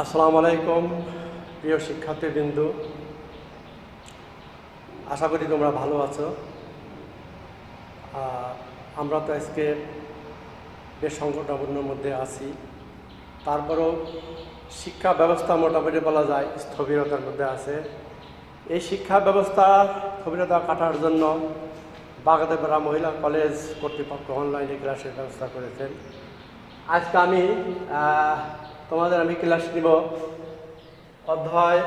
আসসালামু আলাইকুম প্রিয় শিক্ষার্থীবৃন্দ, আশা করি তোমরা ভালো আছো। আমরা তো আজকে বেশ সংকটাপন্নর মধ্যে আছি, তারপরেও শিক্ষা ব্যবস্থা মোটামুটি বলা যায় স্থবিরতার মধ্যে আছে। এই শিক্ষা ব্যবস্থা স্থবিরতা কাটার জন্য বাগাদেপাড়া মহিলা কলেজ কর্তৃপক্ষ অনলাইনে ক্লাসের ব্যবস্থা করেছেন। আজকে আমি তোমাদের ক্লাস নিব অধ্যায়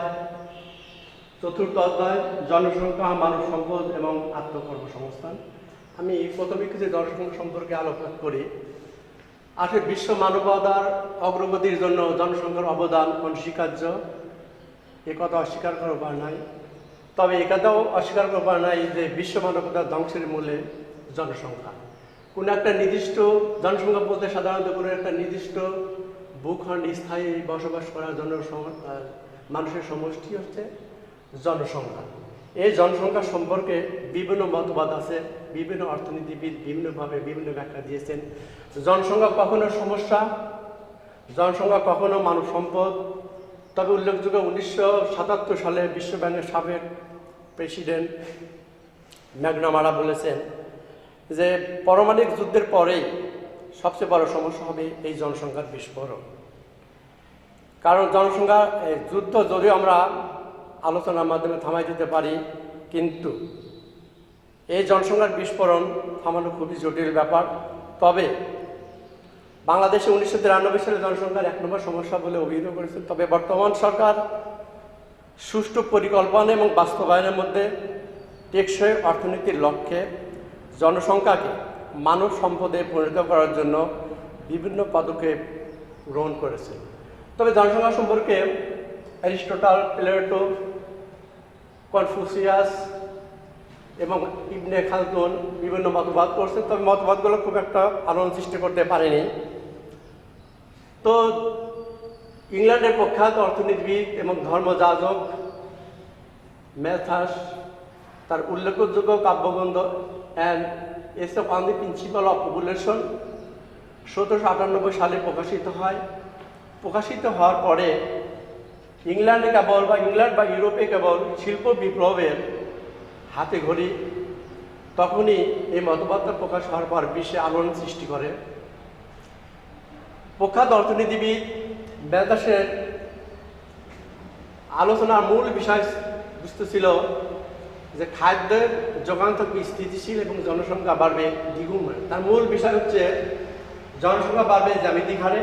চতুর্থ অধ্যায় জনসংখ্যা, মানব সম্পদ এবং আত্মকর্মসংস্থান। আমি প্রথমে কিছু জনসংখ্যা সম্পর্কে আলোকপাত করি। আসলে বিশ্ব মানবতার অগ্রগতির জন্য জনসংখ্যার অবদান অনস্বীকার্য, এ কথা অস্বীকার করার উপায় নাই। তবে এ কথাও অস্বীকার করার উপায় নাই যে বিশ্ব মানবতার ধ্বংসের মূলে জনসংখ্যা। কোনো একটা নির্দিষ্ট জনসংখ্যা বলতে সাধারণত কোনো একটা নির্দিষ্ট ভূখণ্ড স্থায়ী বসবাস করার জন্য মানুষের সমষ্টি হচ্ছে জনসংখ্যা। এই জনসংখ্যা সম্পর্কে বিভিন্ন মতবাদ আছে, বিভিন্ন অর্থনীতিবিদ বিভিন্নভাবে বিভিন্ন ব্যাখ্যা দিয়েছেন। জনসংখ্যা কখনো সমস্যা, জনসংখ্যা কখনো মানব সম্পদ। তবে উল্লেখযোগ্য 1977 সালে বিশ্বব্যাংকের সাবেক প্রেসিডেন্ট ম্যাকনামারা বলেছেন যে পারমাণবিক যুদ্ধের পরেই সবচেয়ে বড় সমস্যা হবে এই জনসংখ্যার বিস্ফোরণ। কারণ জনসংখ্যা যুদ্ধ যদিও আমরা আলোচনার মাধ্যমে থামাই দিতে পারি, কিন্তু এই জনসংখ্যার বিস্ফোরণ থামানো খুবই জটিল ব্যাপার। তবে বাংলাদেশে 1993 সালে জনসংখ্যার 1 নম্বর সমস্যা বলে অভিহিত করেছেন। তবে বর্তমান সরকার সুষ্ঠু পরিকল্পনা এবং বাস্তবায়নের মধ্যে টেকসই অর্থনীতির লক্ষ্যে জনসংখ্যাকে মানব সম্পদে পরিণত করার জন্য বিভিন্ন পদক্ষেপ গ্রহণ করেছে। তবে জনসংখ্যা সম্পর্কে অ্যারিস্টটল, প্লেটো, কনফুসিয়াস এবং ইবনে খালদুন বিভিন্ন মতবাদ করছে। তবে মতবাদগুলো খুব একটা আলোড়ন সৃষ্টি করতে পারেনি। তো ইংল্যান্ডের প্রখ্যাত অর্থনীতিবিদ এবং ধর্মযাজক ম্যাথাস তার উল্লেখযোগ্য কাব্যগ্রন্থ and essay on the principal of population 1798 সালে প্রকাশিত হওয়ার পরে ইংল্যান্ড বা ইউরোপে কেবল শিল্প বিপ্লবের হাতে ঘড়ি তখনই এই মতবাদটা প্রকাশ হওয়ার পর বিশ্বে আলোড়ন সৃষ্টি করে। প্রখ্যাত অর্থনীতিবিদ ম্যাথাসের আলোচনার মূল বিষয়বস্তু ছিল যে খাদ্যের যোগান থাকবে স্থিতিশীল এবং জনসংখ্যা বাড়বে দ্বিগুণ। তার মূল বিষয় হচ্ছে জনসংখ্যা বাড়বে জ্যামিতিক হারে।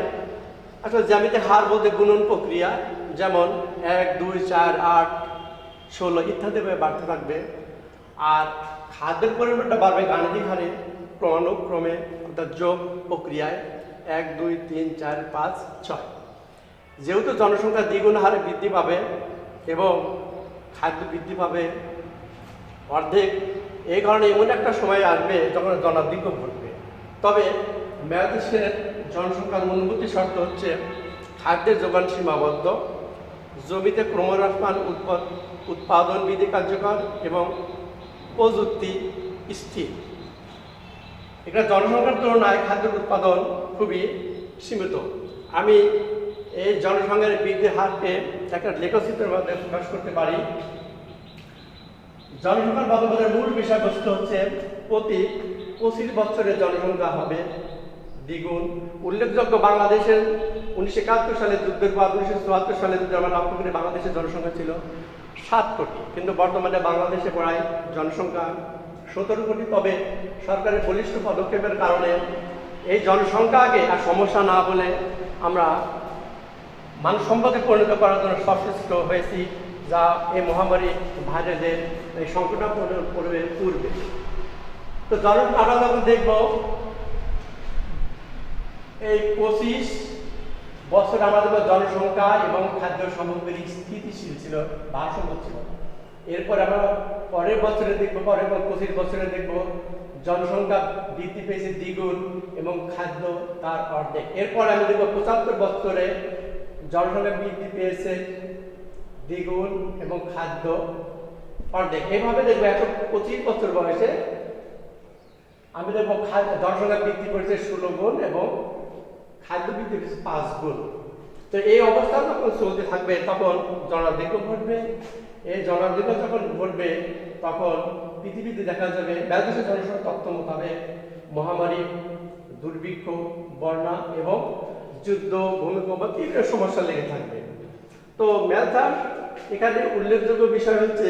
আসলে জ্যামিতিক হার বলতে গুণন প্রক্রিয়া, যেমন 1, 2, 4, 8, 16 ইত্যাদিভাবে বাড়তে থাকবে। আর খাদ্যের পরিমাণটা বাড়বে গাণিতিক হারে, ক্রমানুক্রমে, অর্থাৎ যোগ প্রক্রিয়ায় 1, 2, 3, 4, 5, 6। যেহেতু জনসংখ্যা দ্বিগুণ হারে বৃদ্ধি পাবে এবং খাদ্য বৃদ্ধি পাবে অর্ধেক, এই কারণে এমন একটা সময় আসবে যখন জনাধিক্য ঘটবে। তবে ম্যাথাসের জনসংখ্যার মূলভূত শর্ত হচ্ছে খাদ্যের যোগান সীমাবদ্ধ, জমিতে ক্রমহ্রাসমান উৎপাদন বিধি কার্যকর এবং প্রযুক্তি স্থির। এটা জনসংখ্যার তুলনায় খাদ্যের উৎপাদন খুবই সীমিত। আমি এই জনসংখ্যার বৃদ্ধির হারকে একটা লেখচিত্রের মাধ্যমে প্রকাশ করতে পারি। জনসংখ্যার মতবাদের মূল বিষয়বস্তু হচ্ছে প্রতি 25 বছরে জনসংখ্যা হবে দ্বিগুণ। উল্লেখযোগ্য বাংলাদেশের 1971 সালে যুদ্ধের পর 1974 সালে যদি আমরা লক্ষ্য করি, বাংলাদেশের জনসংখ্যা ছিল 7 কোটি, কিন্তু বর্তমানে বাংলাদেশে প্রায় জনসংখ্যা 17 কোটি। তবে সরকারের বলিষ্ঠ পদক্ষেপের কারণে এই জনসংখ্যাকে আর সমস্যা না বলে আমরা মানব সম্পদে পরিণত করার জন্য সচেষ্ট হয়েছি, যা এই মহামারী ভাইরাসের এই সংকটটা পড়বে পূর্বে। তো আমরা যখন দেখব এই 25 বছর আমাদের জনসংখ্যা এবং খাদ্য সামগ্রী স্থিতিশীল ছিল, ভারসাম্য ছিল। এরপর আমরা পরের বছরে দেখবো, পরের 25 বছরে দেখবো জনসংখ্যা বৃদ্ধি পেয়েছে দ্বিগুণ এবং খাদ্য তার অর্ধেক। এরপর আমি দেখবো 75 বছরে জনসংখ্যা বৃদ্ধি পেয়েছে দ্বিগুণ এবং খাদ্য অর্ধেক। এইভাবে দেখবো 125 বছর বয়সে আমি দেখবো জনসংখ্যা বৃদ্ধি করেছে 16 গুণ এবং খাদ্য বৃদ্ধি পেয়েছে 5 গুণ। তো এই অবস্থা যখন চলতে থাকবে তখন জনাধিক্য ঘটবে। এই জনাধিক্য যখন ঘটবে তখন পৃথিবীতে দেখা যাবে বাংলাদেশের জনসংখ্যার তথ্য মোতাবেক মহামারী, দুর্ভিক্ষ, বন্যা এবং যুদ্ধ, ভূমিকম্প তীব্র সমস্যা লেগে থাকবে। তো ম্যালথার এখানে উল্লেখযোগ্য বিষয় হচ্ছে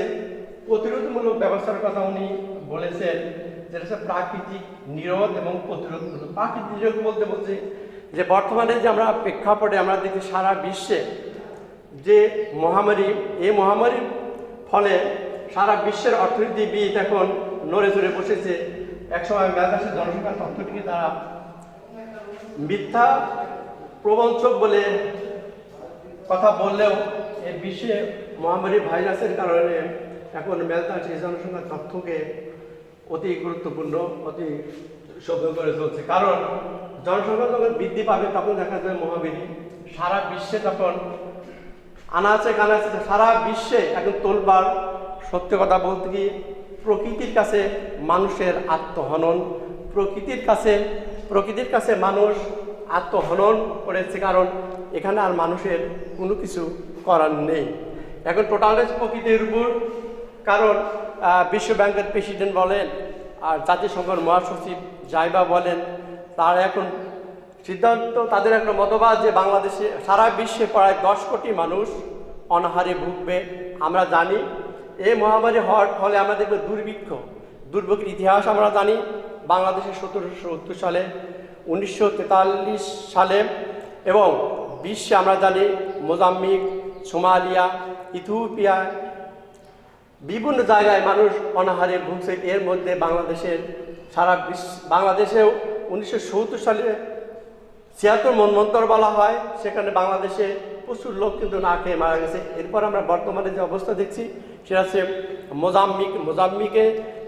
প্রতিরোধমূলক ব্যবস্থার কথা উনি বলেছেন, যেটা হচ্ছে প্রাকৃতিক নিরোধ এবং প্রতিরোধমূলক। প্রাকৃতিক নিরোধ বলতে বলছে যে বর্তমানে যে আমরা প্রেক্ষাপটে আমরা দেখি সারা বিশ্বে যে মহামারী, এই মহামারীর ফলে সারা বিশ্বের অর্থনীতিবিদ এখন নড়ে চড়ে বসেছে। একসময় ম্যালথাসের জনসংখ্যার তথ্যটিকে তারা মিথ্যা প্রবঞ্চক বলে কথা বললেও এই বিশ্বে মহামারী ভাইরাসের কারণে এখন ম্যালথাস এই জনসংখ্যার তথ্যকে অতি গুরুত্বপূর্ণ, অতি সভ্য করে চলছে। কারণ জনসংখ্যা যখন বৃদ্ধি পাবে তখন দেখা যাবে মহামারী সারা বিশ্বে তখন আনাচে কানাচে সারা বিশ্বে এখন তোলবার। সত্য কথা বলতে কি প্রকৃতির কাছে মানুষের আত্মহনন, প্রকৃতির কাছে মানুষ আত্মহনন করেছে, কারণ এখানে আর মানুষের কোনো কিছু করার নেই। এখন টোটাল প্রকৃতির উপর, কারণ বিশ্ব ব্যাংকের প্রেসিডেন্ট বলেন আর জাতিসংঘের মহাসচিব যাইবা বলেন, তার এখন সিদ্ধান্ত, তাদের একটা মতবাদ যে বাংলাদেশে সারা বিশ্বে প্রায় 10 কোটি মানুষ অনাহারে ভুগবে। আমরা জানি এই মহামারী হওয়ার ফলে আমরা দেখব দুর্ভিক্ষের ইতিহাস আমরা জানি। বাংলাদেশে 1770 সালে, 1943 সালে এবং বিশ্বে আমরা জানি মোজাম্বিক, সোমালিয়া, ইথিওপিয়া বিভিন্ন জায়গায় মানুষ অনাহারে ভুগছে। এর মধ্যে বাংলাদেশেও 1970 সালে 76 মন্বন্তর বলা হয়, সেখানে বাংলাদেশে প্রচুর লোক কিন্তু না খেয়ে মারা গেছে। এরপর আমরা বর্তমানে যে অবস্থা দেখছি সেটা হচ্ছে মোজাম্বিকে,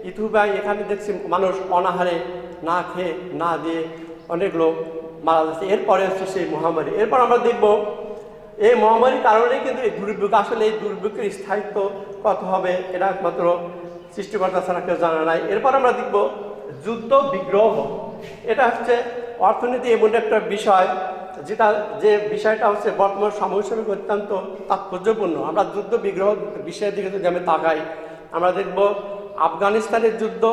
ইথিওপিয়ায়, এখানে দেখছি মানুষ অনাহারে না খেয়ে না দিয়ে অনেক লোক মারা যাচ্ছে। এরপরে হচ্ছে সেই মহামারী। এরপর আমরা দেখব এই মহামারীর কারণেই কিন্তু এই দুর্ভিক্ষ, আসলে এই দুর্ভিক্ষের স্থায়িত্ব কত হবে এটা একমাত্র সৃষ্টিকর্তা ছাড়া কেউ জানা নাই। এরপর আমরা দেখব যুদ্ধ বিগ্রহ। এটা হচ্ছে অর্থনীতি এমন একটা বিষয় যে বিষয়টা হচ্ছে বর্তমান সময় হিসেবে অত্যন্ত তাৎপর্যপূর্ণ। আমরা যুদ্ধ বিগ্রহ বিষয়ের দিকে যদি আমি তাকাই, আমরা দেখব আফগানিস্তানের যুদ্ধ,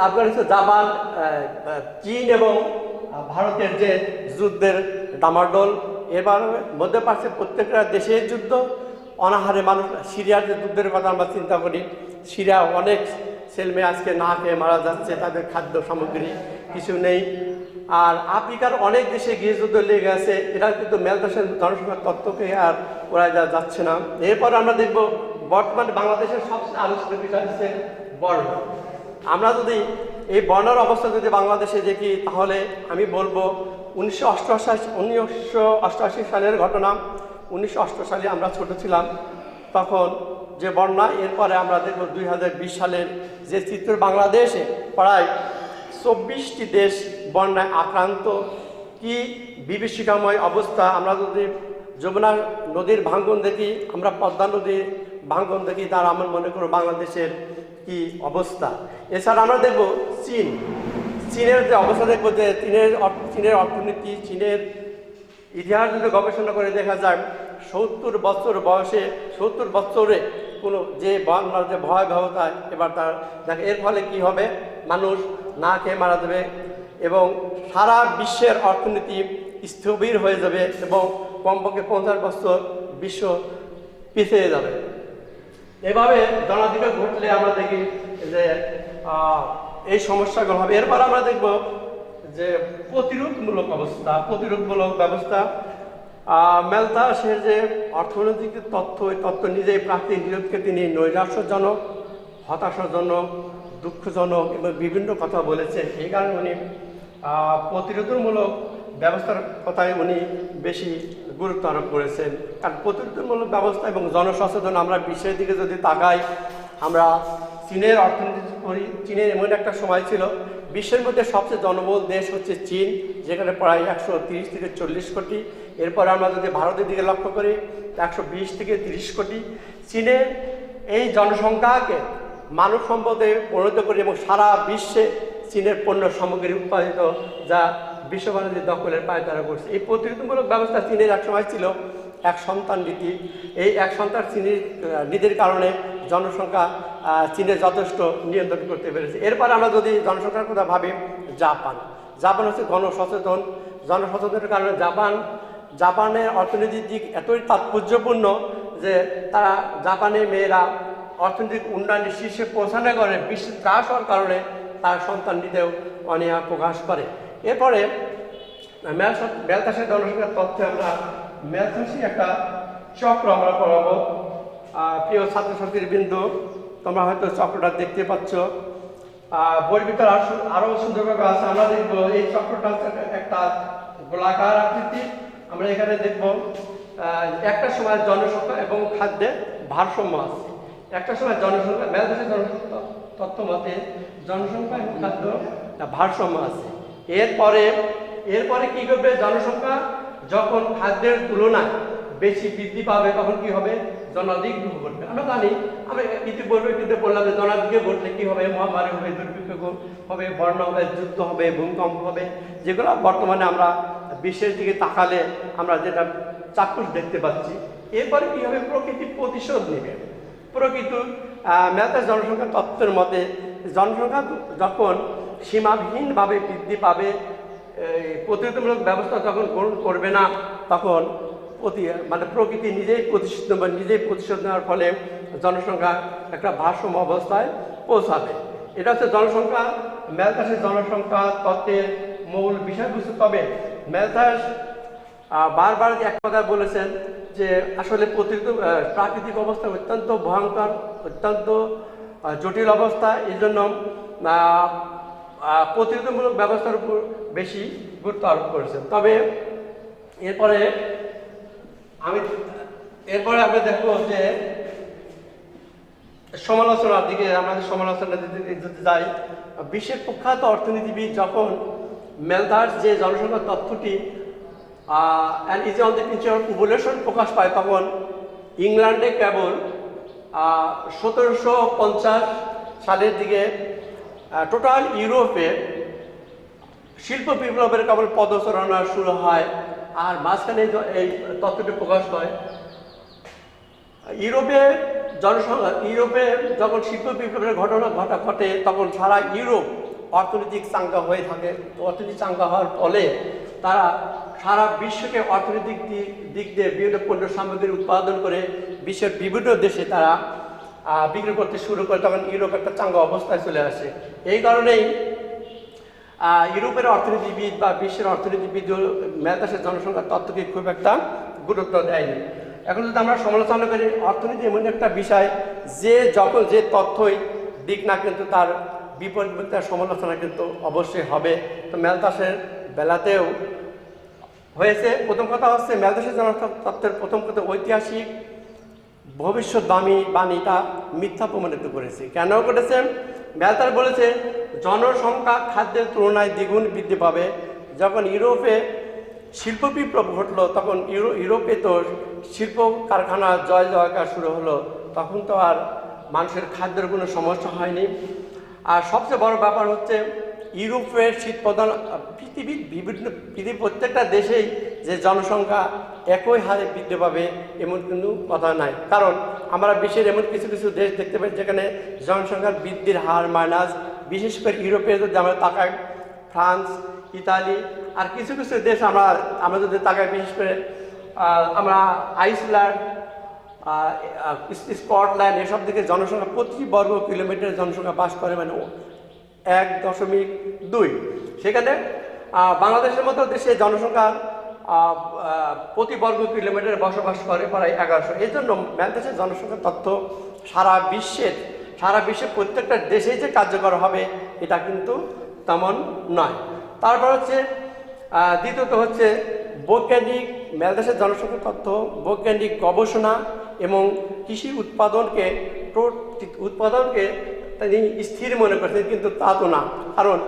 আফগানিস্তান, জাপান, চীন এবং ভারতের যে যুদ্ধের ডামাডোল, এবার মধ্যপ্রাচ্যের প্রত্যেকটা দেশের যুদ্ধ, অনাহারে মানুষ। সিরিয়ার যে যুদ্ধের কথা আমরা চিন্তা করি, সিরিয়া অনেক ছেলেমেয়ে আজকে না খেয়ে মারা যাচ্ছে, তাদের খাদ্য সামগ্রী কিছু নেই। আর আফ্রিকার অনেক দেশে গৃহযুদ্ধ লেগে গেছে। এটা কিন্তু ম্যালথাসের জনসংখ্যার তত্ত্বকে আর করা যাচ্ছে না। এরপর আমরা দেখব বর্তমানে বাংলাদেশের সবচেয়ে আলোচিত বিষয় হচ্ছে বন্যা। আমরা যদি এই বন্যার অবস্থা যদি বাংলাদেশে দেখি তাহলে আমি বলবো 1988 সালের ঘটনা। 1988 সালে আমরা ছোট ছিলাম তখন যে বন্যা, এরপরে আমরা দেখব 2020 সালের যে চিত্র, বাংলাদেশে প্রায় 24টি দেশ বন্যায় আক্রান্ত। কি বিভীষিকাময় অবস্থা! আমরা যদি যমুনা নদীর ভাঙ্গন দেখি, আমরা পদ্মা নদীর ভাঙ্গন দেখি, তার আমার মনে করো বাংলাদেশের কি অবস্থা। এছাড়া আমরা দেখব চীনের যে অবস্থা দেখবো, যে চীনের অর্থনীতি, চীনের ইতিহাস যদি গবেষণা করে দেখা যায় 70 বছর বয়সে, 70 বছরে কোনো যে বন্যার যে ভয়াবহতা, এবার তার দেখে এর ফলে কি হবে, মানুষ না খেয়ে মারা যাবে এবং সারা বিশ্বের অর্থনীতি স্থবির হয়ে যাবে এবং কমপক্ষে 50 বছর বিশ্ব পিছিয়ে যাবে। এভাবে জনাধিকার ঘটলে আমরা দেখি যে এই সমস্যাগুলো হবে। এরপর আমরা দেখব যে প্রতিরোধমূলক ব্যবস্থা। ম্যালথাসের যে অর্থনৈতিক তথ্য, এই তথ্য নিজেই প্রাকৃতিক নিরোধকে তিনি নৈরাশ্যজনক, হতাশাজনক, দুঃখজনক এবং বিভিন্ন কথা বলেছেন। এই কারণে উনি প্রতিরোধমূলক ব্যবস্থার কথায় উনি বেশি গুরুত্ব আরোপ করেছেন। কারণ প্রতিরোধমূলক ব্যবস্থা এবং জনসচেতন, আমরা বিশ্বের দিকে যদি তাকাই, আমরা চীনের অর্থনীতি করি। চীনের এমন একটা সময় ছিল বিশ্বের মধ্যে সবচেয়ে জনবহুল দেশ হচ্ছে চীন, যেখানে প্রায় 130 থেকে 40 কোটি। এরপর আমরা যদি ভারতের দিকে লক্ষ্য করি 120 থেকে 30 কোটি। চীনের এই জনসংখ্যাকে মানব সম্পদে পরিণত করে এবং সারা বিশ্বে চীনের পণ্য সামগ্রী উৎপাদিত, যা বিশ্ব বাণিজ্য দখলের পায়তারা করছে। এই প্রতিরোধমূলক ব্যবস্থা চীনের এক সময় ছিল এক সন্তান নীতি। এই এক সন্তান চীনের নীতির কারণে জনসংখ্যা চীনে যথেষ্ট নিয়ন্ত্রণ করতে পেরেছে। এরপর আমরা যদি জনসংখ্যার কথা ভাবি, জাপান হচ্ছে জনসচেতনের কারণে জাপানের অর্থনৈতিক দিক এতই তাৎপর্যপূর্ণ যে তারা জাপানের মেয়েরা অর্থনৈতিক উন্নয়নের শীর্ষে পৌঁছানোর কারণে বিশ্বে ত্রাস হওয়ার কারণে তার সন্তান নিতেও অনীহা প্রকাশ করে। এরপরে ম্যালথাসের জনসংখ্যার তথ্যে আমরা ম্যালথাসি একটা চক্র আমরা পড়াবো। প্রিয় ছাত্রছাত্রীর বিন্দু, তোমরা হয়তো চক্রটা দেখতে পাচ্ছ। বইয়ের ভিতরে আরও সুন্দরভাবে আছে। আমরা দেখবো এই চক্রটা একটা গোলাকার আকৃতি। আমরা এখানে দেখব একটা সময় জনসংখ্যা এবং খাদ্যের ভারসাম্য আছে। একটা সময় জনসংখ্যা ম্যালথাসের জনসংখ্যা তথ্য মতে জনসংখ্যা এবং খাদ্য ভারসাম্য আছে। এরপরে কি করবে, জনসংখ্যা যখন খাদ্যের তুলনায় বেশি বৃদ্ধি পাবে তখন কি হবে, জনাধিক ঘটবে। আমরা জানি, আমরা ইতিপূর্বে কিন্তু বললাম যে জনাধিকে ঘটলে কি হবে, মহামারী হবে, দুর্ভিক্ষ হবে, বন্যা হবে, যুদ্ধ হবে, ভূমিকম্প হবে, যেগুলো বর্তমানে আমরা বিশ্বের দিকে তাকালে আমরা যেটা চাক্ষুষ দেখতে পাচ্ছি। এরপরে কি হবে, প্রকৃতি প্রতিশোধ নেবে। ম্যালথাস জনসংখ্যা তত্ত্বের মতে জনসংখ্যা যখন সীমাহীনভাবে বৃদ্ধি পাবে, প্রতিরোধমূলক ব্যবস্থা যখন গ্রহণ করবে না, তখন প্রকৃতি নিজেই প্রতিশোধ নেওয়ার ফলে জনসংখ্যা একটা ভারসাম্য অবস্থায় পৌঁছাবে। এটা হচ্ছে জনসংখ্যা, ম্যালথাসের জনসংখ্যা তত্ত্বের মূল বিষয়বস্তু। তবে ম্যালথাস বারবার এক কথা বলেছেন যে আসলে প্রাকৃতিক অবস্থা অত্যন্ত ভয়ঙ্কর, অত্যন্ত জটিল অবস্থা। এই জন্য প্রতিরোধমূলক ব্যবস্থার উপর বেশি গুরুত্ব আরোপ করেছেন। তবে এরপরে আমরা দেখব যে সমালোচনার দিকে, আমাদের সমালোচনার দিকে যদি যাই, বিশ্বের প্রখ্যাত অর্থনীতিবিদ যখন ম্যালথাস যে জনসংখ্যার তথ্যটি and is on the picture of population প্রকাশ পায়, তখন ইংল্যান্ডে কেবল 1750 সালের দিকে টোটাল ইউরোপে শিল্প বিপ্লবের কেবল পদচারণা শুরু হয়। আর মাঝখানে এই তথ্যটি প্রকাশ হয় ইউরোপে যখন শিল্প বিপ্লবের ঘটনা ঘটে, তখন সারা ইউরোপ অর্থনৈতিক চাঙ্গা হয়ে থাকে। অর্থনৈতিক চাঙ্গা হওয়ার ফলে তারা সারা বিশ্বকে অর্থনৈতিক দিক দিয়ে বিভিন্ন পণ্য সামগ্রী উৎপাদন করে বিশ্বের বিভিন্ন দেশে তারা বিক্রি করতে শুরু করে। তখন ইউরোপ একটা চাঙ্গা অবস্থায় চলে আসে। এই কারণেই ইউরোপের অর্থনীতিবিদ বা বিশ্বের অর্থনীতিবিদ ম্যালথাসের জনসংখ্যার তত্ত্বকে খুব একটা গুরুত্ব দেয়নি। এখন যদি আমরা সমালোচনা করি, অর্থনীতি এমন একটা বিষয় যে তথ্যই দিক না, কিন্তু তার বিপরীত সমালোচনা কিন্তু অবশ্যই হবে। তো ম্যালথাসের বেলাতেও হয়েছে। প্রথম কথা হচ্ছে ম্যালথাসের জনসংখ্যা তত্ত্বের প্রথম কথা ঐতিহাসিক ভবিষ্যৎবাণীটা মিথ্যা প্রমাণিত করেছে। কেন করেছে? ম্যালথাস বলেছে জনসংখ্যা খাদ্যের তুলনায় দ্বিগুণ বৃদ্ধি পাবে। যখন ইউরোপে শিল্প বিপ্লব ঘটলো, তখন ইউরোপে তো শিল্প কারখানা জয়জয়কার শুরু হলো, তখন তো আর মানুষের খাদ্যের কোনো সমস্যা হয়নি। আর সবচেয়ে বড় ব্যাপার হচ্ছে ইউরোপের শীত প্রধান পৃথিবীর প্রত্যেকটা দেশেই যে জনসংখ্যা একই হারে বৃদ্ধি পাবে এমন কোনো কথা নাই। কারণ আমরা বিশ্বের এমন কিছু দেশ দেখতে পাই যেখানে জনসংখ্যার বৃদ্ধির হার মাইনাস। বিশেষ করে ইউরোপে যদি আমরা তাকাই, ফ্রান্স, ইতালি আর কিছু দেশ আমরা যদি তাকাই, বিশেষ করে আমরা আইসল্যান্ড, স্কটল্যান্ড, এসব দিকে জনসংখ্যা প্রতি বর্গ কিলোমিটার জনসংখ্যা বাস করে 1.2। সেখানে বাংলাদেশের মতো দেশে জনসংখ্যা প্রতি বর্গ কিলোমিটারে বসবাস করে প্রায় 1100। এই জন্য ম্যালথাসের জনসংখ্যার তথ্য সারা বিশ্বের প্রত্যেকটা দেশেই যে কার্যকর হবে এটা কিন্তু তেমন নয়। তারপর হচ্ছে দ্বিতীয়ত হচ্ছে বৈজ্ঞানিক ম্যালথাসের জনসংখ্যার তথ্য বৈজ্ঞানিক গবেষণা এবং কৃষি উৎপাদনকে তিনি স্থির মনে করছেন, কিন্তু তা তো না। কারণ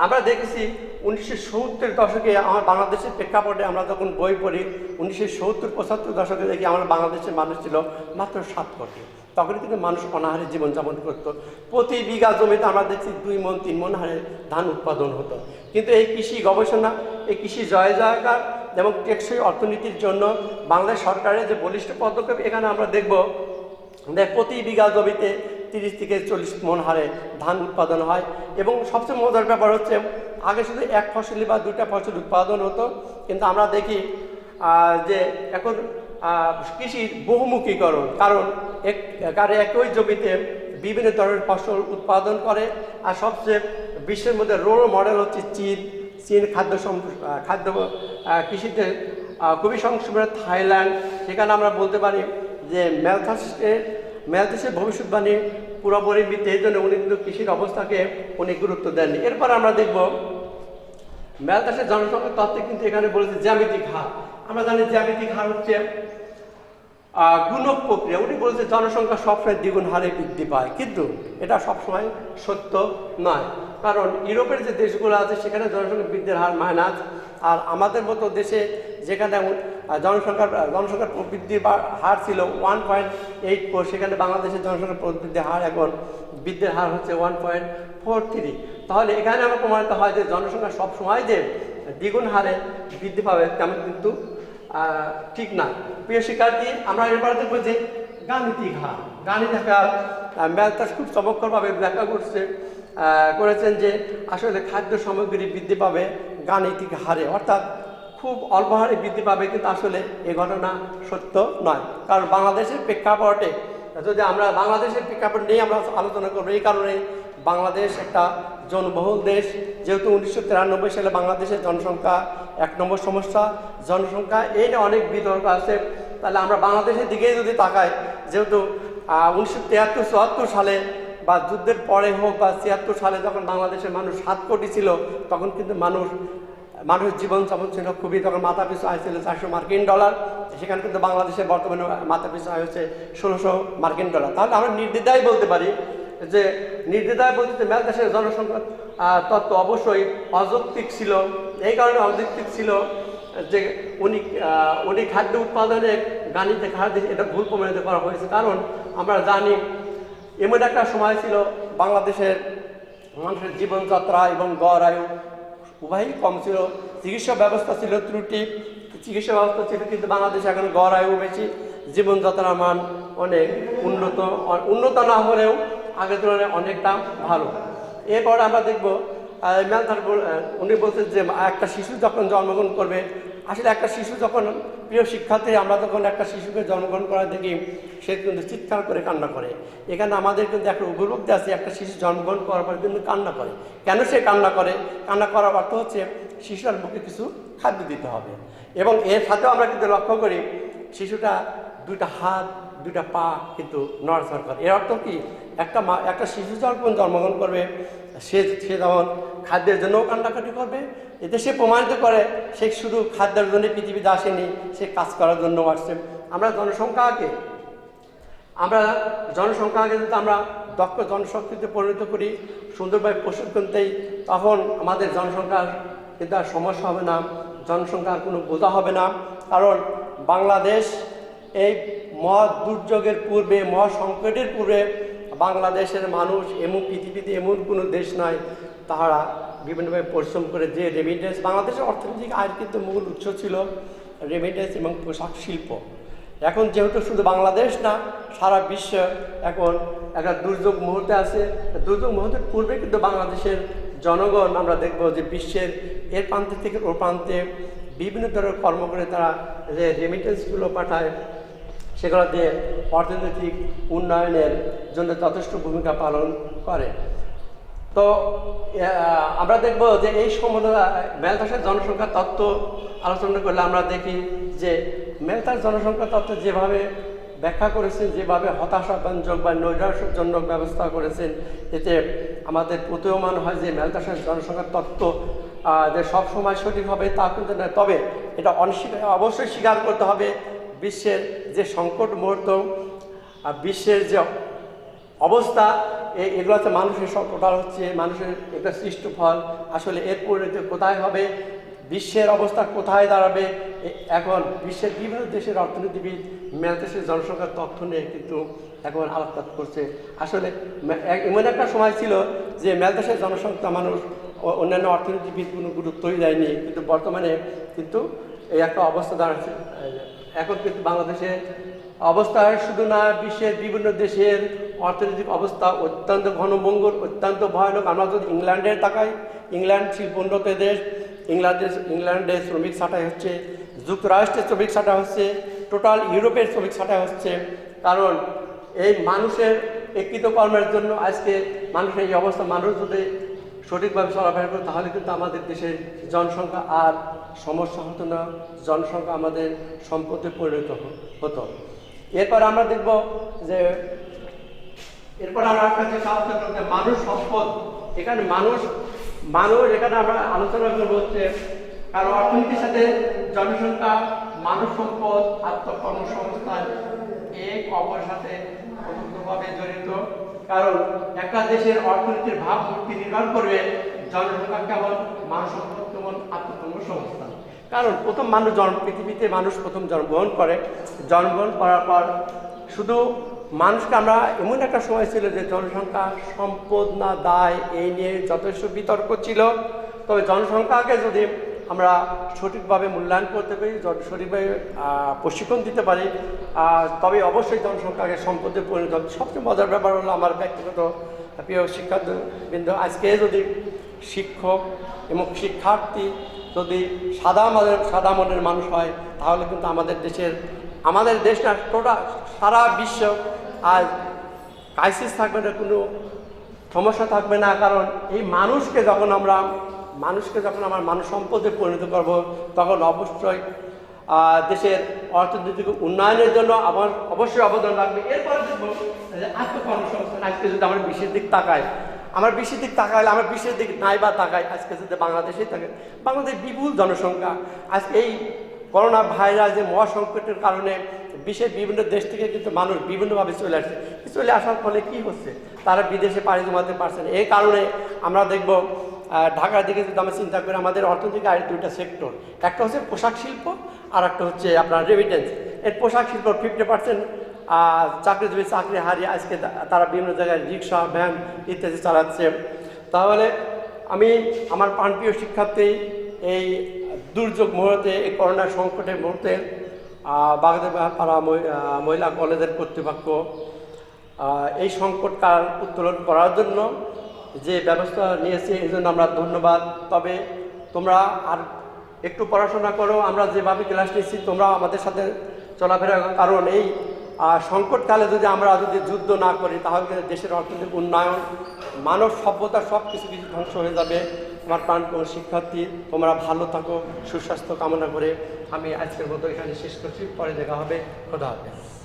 আমরা দেখেছি 1970-এর দশকে আমার বাংলাদেশের প্রেক্ষাপটে আমরা যখন বই পড়ি, 1970-75 দশকে দেখি আমার বাংলাদেশের মানুষ ছিল মাত্র 7 কোটি। তখন কিন্তু মানুষ অনাহারে জীবনযাপন করতো। প্রতি বিঘা জমিতে আমরা দেখছি 2 মণ 3 মণ হারে ধান উৎপাদন হতো। কিন্তু এই কৃষি গবেষণা, এই কৃষি জয়জয়কার এবং টেকসই অর্থনীতির জন্য বাংলাদেশ সরকারের যে বলিষ্ঠ পদক্ষেপ, এখানে আমরা দেখব যে প্রতি বিঘা জমিতে 30 থেকে 40 মণ হারে ধান উৎপাদন হয়। এবং সবচেয়ে মজার ব্যাপার হচ্ছে, আগে শুধু এক ফসলি বা 2টা ফসল উৎপাদন হতো, কিন্তু আমরা দেখি যে এখন কৃষির বহুমুখীকরণ, কারণ একই জমিতে বিভিন্ন ধরনের ফসল উৎপাদন করে। আর সবচেয়ে বিশ্বের মধ্যে রোল মডেল হচ্ছে চীন। খাদ্য কৃষিতে খুবই সংস্কৃত থাইল্যান্ড। সেখানে আমরা বলতে পারি যে ম্যালথাসের ভবিষ্যৎবাণী পুরোপুরি মিথ্যে, এই জন্য উনি কিন্তু কৃষির অবস্থাকে উনি গুরুত্ব দেননি। এরপর আমরা দেখব ম্যালথাসের জনসংখ্যার তত্ত্বে কিন্তু এখানে বলেছে জ্যামিতিক হার। আমরা জানি জ্যামিতিক হার হচ্ছে গুণক প্রক্রিয়া। উনি বলছে জনসংখ্যা সবসময় দ্বিগুণ হারে বৃদ্ধি পায়, কিন্তু এটা সবসময় সত্য নয়। কারণ ইউরোপের যে দেশগুলো আছে সেখানে জনসংখ্যা বৃদ্ধির হার মাইনাস, আর আমাদের মতো দেশে যেখানে জনসংখ্যার প্রবৃদ্ধির হার ছিল 1.84, সেখানে বাংলাদেশের জনসংখ্যার প্রবৃদ্ধির হার এখন বৃদ্ধির হার হচ্ছে 1.43। তাহলে এখানে আমার প্রমাণিত হয় যে জনসংখ্যা সবসময় যে দ্বিগুণ হারে বৃদ্ধি পাবে তেমন কিন্তু ঠিক না। প্রিয় শিক্ষার্থী, আমরা এরপরে দেখবো যে গাণিতিক হার। গাণিতিক হার ম্যালথাস খুব চমৎকারভাবে ব্যাখ্যা করেছেন যে আসলে খাদ্য সামগ্রী বৃদ্ধি পাবে গাণিতিক হারে, অর্থাৎ খুব অল্প হারে বৃদ্ধি পাবে, কিন্তু আসলে এ ঘটনা সত্য নয়। কারণ বাংলাদেশের প্রেক্ষাপটে, যদি আমরা বাংলাদেশের প্রেক্ষাপট নিয়ে আমরা আলোচনা করবো, এই কারণে বাংলাদেশ একটা জনবহুল দেশ। যেহেতু 1993 সালে বাংলাদেশের জনসংখ্যা 1 নম্বর সমস্যা জনসংখ্যা, এই নিয়ে অনেক বিতর্ক আছে। তাহলে আমরা বাংলাদেশের দিকে যদি তাকাই, যেহেতু 1973-74 সালে বা যুদ্ধের পরে হোক বা 76 সালে যখন বাংলাদেশের মানুষ 7 কোটি ছিল, তখন কিন্তু মানুষের জীবনযাপন ছিল খুবই, তখন মাথা পিছু আয় ছিল $400। সেখানে কিন্তু বাংলাদেশের বর্তমানে মাথা পিছু আয় হচ্ছে $1600। তাহলে আমরা নির্দ্বিধায় বলতে পারি যে ম্যালথাসের জনসংখ্যা তত্ত্ব অবশ্যই অযৌক্তিক ছিল। এই কারণে অযৌক্তিক ছিল যে উনি খাদ্য উৎপাদনে গাণিতিক হার দিয়ে এটা ভুল প্রমাণিত করা হয়েছে। কারণ আমরা জানি এমন একটা সময় ছিল বাংলাদেশের মানুষের জীবনযাত্রা এবং গড় আয়ু উভয়ই কম ছিল, চিকিৎসা ব্যবস্থা ছিল ত্রুটি, চিকিৎসা ব্যবস্থা ছিল, কিন্তু বাংলাদেশে এখন গড় আয়ু বেশি, জীবনযাত্রার মান অনেক উন্নত না হলেও আগের তুলনায় অনেকটা ভালো। এরপর আমরা দেখব ম্যালথাস উনি বলছেন যে একটা শিশু যখন জন্মগ্রহণ করবে, আসলে একটা শিশু যখন, প্রিয় শিক্ষার্থী, আমরা যখন একটা শিশুকে জন্মগ্রহণ করা দেখি, সে কিন্তু চিৎকার করে কান্না করে। এখানে আমাদের কিন্তু একটা উপলব্ধি আছে, একটা শিশু জন্মগ্রহণ করার পর কিন্তু কান্না করে। কেন সে কান্না করে? কান্না করার অর্থ হচ্ছে শিশুর মুখে কিছু খাদ্য দিতে হবে। এবং এর সাথেও আমরা কিন্তু লক্ষ্য করি শিশুটা 2টা হাত 2টা পা কিন্তু নড়াচড়া করে। এর অর্থ কি? একটা শিশু যখন জন্মগ্রহণ করবে, সে যেমন খাদ্যের জন্যও কান্নাকাটি করবে, এতে সে প্রমাণিত করে সে শুধু খাদ্যের জন্য পৃথিবীতে আসেনি, সে কাজ করার জন্য আসছে। আমরা জনসংখ্যাকে যদি আমরা দক্ষ জনশক্তিতে পরিণত করি, সুন্দরভাবে প্রশিক্ষণ দেই, তখন আমাদের জনসংখ্যার কিন্তু আর সমস্যা হবে না, জনসংখ্যার কোনো বোঝা হবে না। কারণ বাংলাদেশ এই মহা দুর্যোগের পূর্বে, মহাসংকটের পূর্বে বাংলাদেশের মানুষ পৃথিবীতে এমন কোনো দেশ নয় তারা বিভিন্নভাবে পরিশ্রম করে যে রেমিটেন্স, বাংলাদেশের অর্থনৈতিক আয়ের কিন্তু মূল উৎস ছিল রেমিটেন্স এবং পোশাক শিল্প। এখন যেহেতু শুধু বাংলাদেশ না, সারা বিশ্ব এখন একটা দুর্যোগ মুহূর্তে আছে। দুর্যোগ মুহূর্তের পূর্বে কিন্তু বাংলাদেশের জনগণ, আমরা দেখব যে বিশ্বের এর প্রান্তে থেকে ওর প্রান্তে বিভিন্ন ধরনের কর্ম করে তারা যে রেমিটেন্সগুলো পাঠায়, সেগুলো দিয়ে অর্থনৈতিক উন্নয়নের জন্য যথেষ্ট ভূমিকা পালন করে। তো আমরা দেখব যে এই সম্বন্ধে ম্যালথাসের জনসংখ্যা তত্ত্ব আলোচনা করলে আমরা দেখি যে ম্যালথাস জনসংখ্যা তত্ত্ব যেভাবে ব্যাখ্যা করেছেন, যেভাবে হতাশাব্যঞ্জক বা নৈরাশ্যজনক ব্যবস্থা করেছেন, এতে আমাদের প্রতীয়মান হয় যে ম্যালথাসের জনসংখ্যা তত্ত্ব যে সবসময় সঠিক হবে তা কিন্তু নয়। তবে এটা অবশ্যই স্বীকার করতে হবে, বিশ্বের যে সংকট মুহূর্ত, বিশ্বের যে অবস্থা, এগুলো হচ্ছে মানুষের টোটাল হচ্ছে মানুষের একটা সৃষ্ট ফল। আসলে এর পরিণতি কোথায় হবে, বিশ্বের অবস্থা কোথায় দাঁড়াবে, এখন বিশ্বের বিভিন্ন দেশের অর্থনীতিবিদ ম্যালথাসের জনসংখ্যার তথ্য নিয়ে কিন্তু এখন আলোকপাত করছে। আসলে এমন একটা সময় ছিল যে মালদেশের জনসংখ্যা মানুষ অন্যান্য অর্থনীতিবিদ কোনো গুরুত্বই দেয়নি, কিন্তু বর্তমানে কিন্তু এই একটা অবস্থা দাঁড়াচ্ছে। এখন কিন্তু বাংলাদেশের অবস্থা শুধু না, বিশ্বের বিভিন্ন দেশের অর্থনৈতিক অবস্থা অত্যন্ত ঘনভঙ্গুর, অত্যন্ত ভয়ানক। আমরা যদি ইংল্যান্ডের তাকাই, ইংল্যান্ড শিল্পোন্নত দেশ, ইংল্যান্ডে শ্রমিক ছাঁটাই হচ্ছে, যুক্তরাষ্ট্রের শ্রমিক ছাঁটাই হচ্ছে, টোটাল ইউরোপের শ্রমিক ছাঁটাই হচ্ছে। কারণ এই মানুষের একৃত কর্মের জন্য আজকে মানুষের এই অবস্থা। মানুষ যদি সঠিকভাবে চলাফেরা করে তাহলে কিন্তু আমাদের দেশের জনসংখ্যা আর সমস্যা হতো না, জনসংখ্যা আমাদের সম্পদে পরিণত হতো। এরপর আমরা দেখব যে মানুষ সম্পদ। এখানে মানুষ এখানে আমরা আলোচনা করবো হচ্ছে, কারণ অর্থনীতির সাথে জনসংখ্যা, মানুষ সম্পদ, আত্মকর্মসংস্থান এক অপরের সাথে ওতপ্রোতভাবে জড়িত। কারণ একটা দেশের অর্থনীতির ভাবমূর্তি নির্মাণ করবে জনসংখ্যা কেমন, মানুষ সম্পদ কেমন, আত্মকর্মসংস্থান। কারণ প্রথম মানুষ পৃথিবীতে মানুষ প্রথম জন্মগ্রহণ করে, জন্মগ্রহণ করার পর শুধু মানুষকে আমরা এমন একটা সময় ছিল যে জনসংখ্যা সম্পদ না দায়, এই নিয়ে যথেষ্ট বিতর্ক ছিল। তবে জনসংখ্যাকে যদি আমরা সঠিকভাবে মূল্যায়ন করতে পারি, সঠিকভাবে প্রশিক্ষণ দিতে পারি, তবে অবশ্যই জনসংখ্যাকে সম্পদে পরিণত হবে। সবচেয়ে মজার ব্যাপার হলো আমার ব্যক্তিগত প্রিয় শিক্ষার্থীবৃন্দ, আজকে যদি শিক্ষক এবং শিক্ষার্থী যদি সাদা মনের মানুষ হয়, তাহলে কিন্তু আমাদের দেশটা টোটাল সারা বিশ্ব আর ক্রাইসিস থাকবে না, কোনো সমস্যা থাকবে না। কারণ এই মানুষকে যখন আমরা মানব সম্পদে পরিণত করব, তখন অবশ্যই দেশের অর্থনৈতিক উন্নয়নের জন্য অবশ্যই অবদান রাখবে। এরপরে দেখব আত্মকর্মসংস্থান। আজকে যদি আমরা বিশ্বের দিক তাকাই, আমার বিশ্বের দিক নাই বা তাকাই, আজকে যদি বাংলাদেশেই থাকে, বাংলাদেশ বিপুল জনসংখ্যা। আজকে এই করোনা ভাইরাস যে মহাসংকটের কারণে বিশ্বের বিভিন্ন দেশ থেকে কিন্তু মানুষ বিভিন্নভাবে চলে আসার ফলে কি হচ্ছে, তারা বিদেশে পাড়ি জমাতে পারছে না। এই কারণে আমরা দেখব ঢাকার দিকে যদি আমরা চিন্তা করি, আমাদের অর্থনৈতিক আয়ের দুইটা সেক্টর, একটা হচ্ছে পোশাক শিল্প আর একটা হচ্ছে আপনার রেমিটেন্স। এই পোশাক শিল্প 50% চাকরিজীবী চাকরি হারিয়ে আজকে তারা বিভিন্ন জায়গায় রিক্সা, ভ্যান ইত্যাদি চালাচ্ছে। তাহলে আমি আমার প্রাণপ্রিয় শিক্ষার্থী, এই দুর্যোগ মুহূর্তে, এই করোনা সংকটের মুহূর্তে বাগদাপাড়া মহিলা কলেজের কর্তৃপক্ষ এই সংকটকাল উত্তোলন করার জন্য যে ব্যবস্থা নিয়েছে, এই জন্য আমরা ধন্যবাদ। তবে তোমরা আর একটু পড়াশোনা করো, আমরা যেভাবে ক্লাস নিচ্ছি তোমরা আমাদের সাথে চলাফেরা, কারণ এই সংকটকালে আমরা যদি যুদ্ধ না করি, তাহলে কিন্তু দেশের অর্থনৈতিক উন্নয়ন, মানব সভ্যতা সব কিছু ধ্বংস হয়ে যাবে। আমার প্রাণপ্রিয় শিক্ষার্থী, তোমরা ভালো থাকো, সুস্বাস্থ্য কামনা করে আমি আজকের মতো এখানে শেষ করছি। পরে দেখা হবে। খোদা হাফেজ।